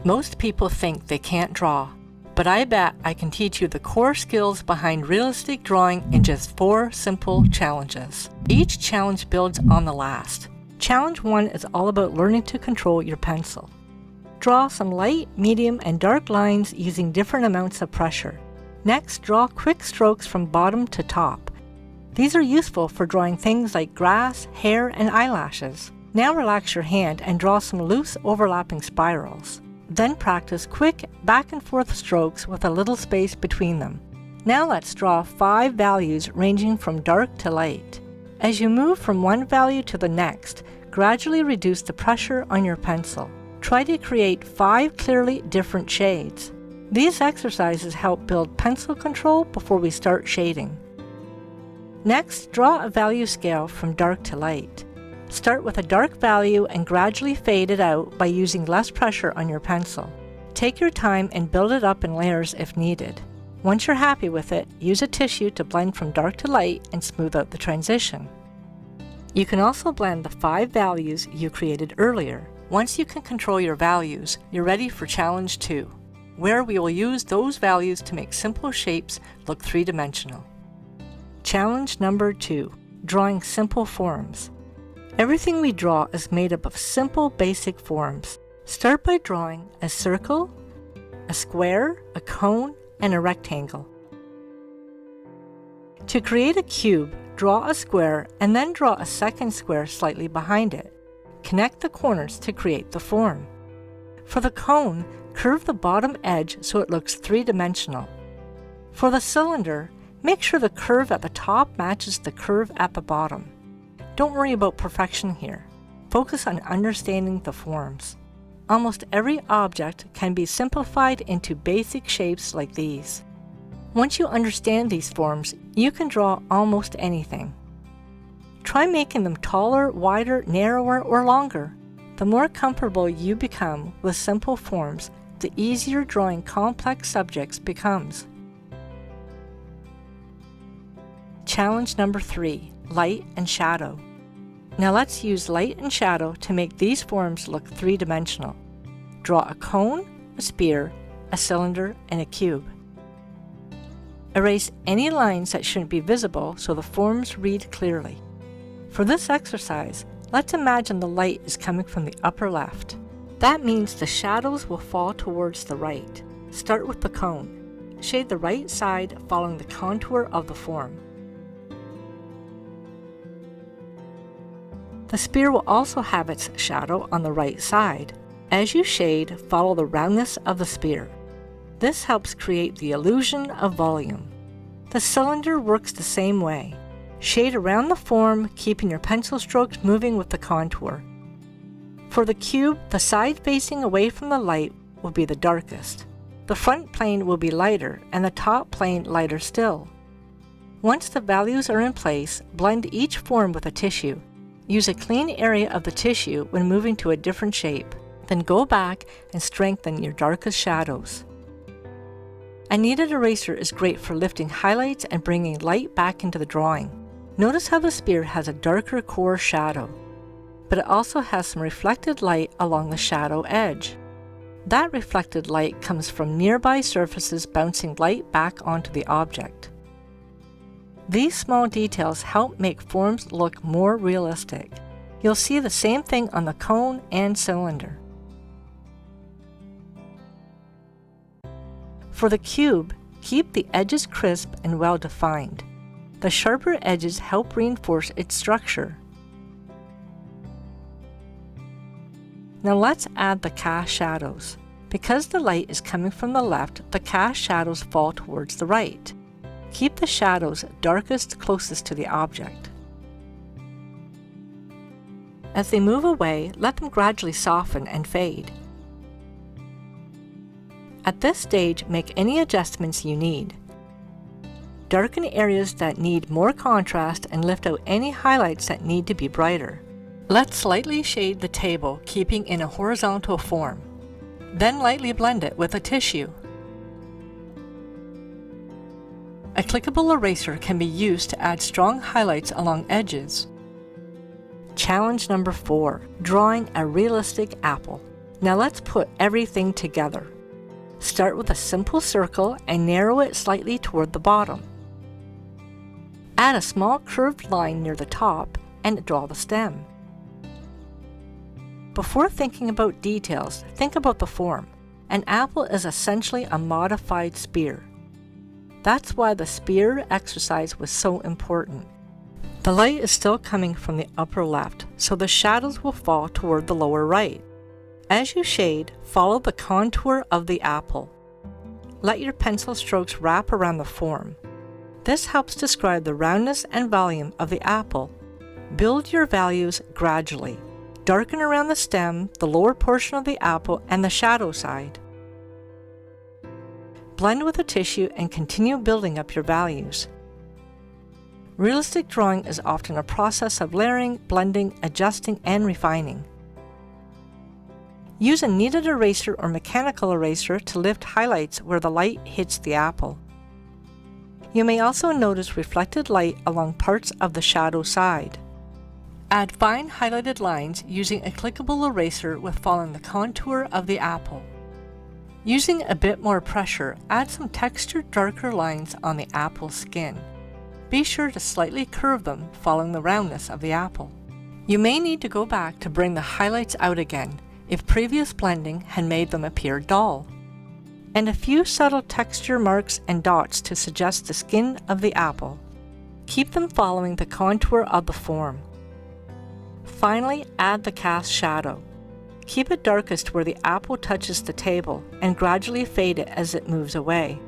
Most people think they can't draw, but I bet I can teach you the core skills behind realistic drawing in just 4 simple challenges. Each challenge builds on the last. Challenge 1 is all about learning to control your pencil. Draw some light, medium, and dark lines using different amounts of pressure. Next, draw quick strokes from bottom to top. These are useful for drawing things like grass, hair, and eyelashes. Now relax your hand and draw some loose overlapping spirals. Then practice quick back and forth strokes with a little space between them. Now let's draw 5 values ranging from dark to light. As you move from one value to the next, gradually reduce the pressure on your pencil. Try to create 5 clearly different shades. These exercises help build pencil control before we start shading. Next, draw a value scale from dark to light. Start with a dark value and gradually fade it out by using less pressure on your pencil. Take your time and build it up in layers if needed. Once you're happy with it, use a tissue to blend from dark to light and smooth out the transition. You can also blend the 5 values you created earlier. Once you can control your values, you're ready for challenge 2, where we will use those values to make simple shapes look 3-dimensional. Challenge number 2, drawing simple forms. Everything we draw is made up of simple, basic forms. Start by drawing a circle, a square, a cone, and a rectangle. To create a cube, draw a square and then draw a second square slightly behind it. Connect the corners to create the form. For the cone, curve the bottom edge so it looks 3-dimensional. For the cylinder, make sure the curve at the top matches the curve at the bottom. Don't worry about perfection here. Focus on understanding the forms. Almost every object can be simplified into basic shapes like these. Once you understand these forms, you can draw almost anything. Try making them taller, wider, narrower, or longer. The more comfortable you become with simple forms, the easier drawing complex subjects becomes. Challenge number 3, light and shadow. Now let's use light and shadow to make these forms look 3-dimensional. Draw a cone, a spear, a cylinder, and a cube. Erase any lines that shouldn't be visible so the forms read clearly. For this exercise, let's imagine the light is coming from the upper left. That means the shadows will fall towards the right. Start with the cone. Shade the right side following the contour of the form. The spear will also have its shadow on the right side. As you shade, follow the roundness of the spear. This helps create the illusion of volume. The cylinder works the same way. Shade around the form, keeping your pencil strokes moving with the contour. For the cube, the side facing away from the light will be the darkest. The front plane will be lighter and the top plane lighter still. Once the values are in place, blend each form with a tissue. Use a clean area of the tissue when moving to a different shape. Then go back and strengthen your darkest shadows. A kneaded eraser is great for lifting highlights and bringing light back into the drawing. Notice how the spear has a darker core shadow, but it also has some reflected light along the shadow edge. That reflected light comes from nearby surfaces bouncing light back onto the object. These small details help make forms look more realistic. You'll see the same thing on the cone and cylinder. For the cube, keep the edges crisp and well defined. The sharper edges help reinforce its structure. Now let's add the cast shadows. Because the light is coming from the left, the cast shadows fall towards the right. Keep the shadows darkest closest to the object. As they move away, let them gradually soften and fade. At this stage, make any adjustments you need. Darken areas that need more contrast and lift out any highlights that need to be brighter. Let's slightly shade the table, keeping in a horizontal form. Then lightly blend it with a tissue. A clickable eraser can be used to add strong highlights along edges. Challenge number 4, drawing a realistic apple. Now let's put everything together. Start with a simple circle and narrow it slightly toward the bottom. Add a small curved line near the top and draw the stem. Before thinking about details, think about the form. An apple is essentially a modified spear. That's why the spear exercise was so important. The light is still coming from the upper left, so the shadows will fall toward the lower right. As you shade, follow the contour of the apple. Let your pencil strokes wrap around the form. This helps describe the roundness and volume of the apple. Build your values gradually. Darken around the stem, the lower portion of the apple, and the shadow side. Blend with a tissue and continue building up your values. Realistic drawing is often a process of layering, blending, adjusting, and refining. Use a kneaded eraser or mechanical eraser to lift highlights where the light hits the apple. You may also notice reflected light along parts of the shadow side. Add fine highlighted lines using a clickable eraser with following the contour of the apple. Using a bit more pressure, add some textured darker lines on the apple's skin. Be sure to slightly curve them following the roundness of the apple. You may need to go back to bring the highlights out again if previous blending had made them appear dull. And a few subtle texture marks and dots to suggest the skin of the apple. Keep them following the contour of the form. Finally, add the cast shadow. Keep it darkest where the apple touches the table and gradually fade it as it moves away.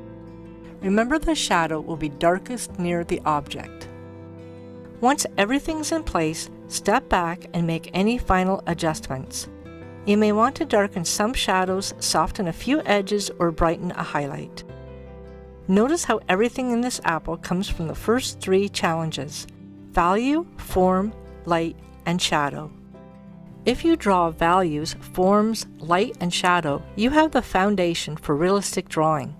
Remember, the shadow will be darkest near the object. Once everything's in place, step back and make any final adjustments. You may want to darken some shadows, soften a few edges, or brighten a highlight. Notice how everything in this apple comes from the first 3 challenges: value, form, light, and shadow. If you draw values, forms, light, and shadow, you have the foundation for realistic drawing.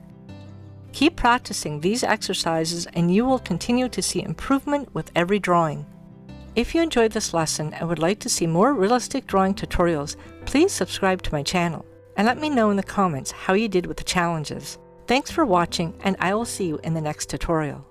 Keep practicing these exercises and you will continue to see improvement with every drawing. If you enjoyed this lesson and would like to see more realistic drawing tutorials, please subscribe to my channel and let me know in the comments how you did with the challenges. Thanks for watching, and I will see you in the next tutorial.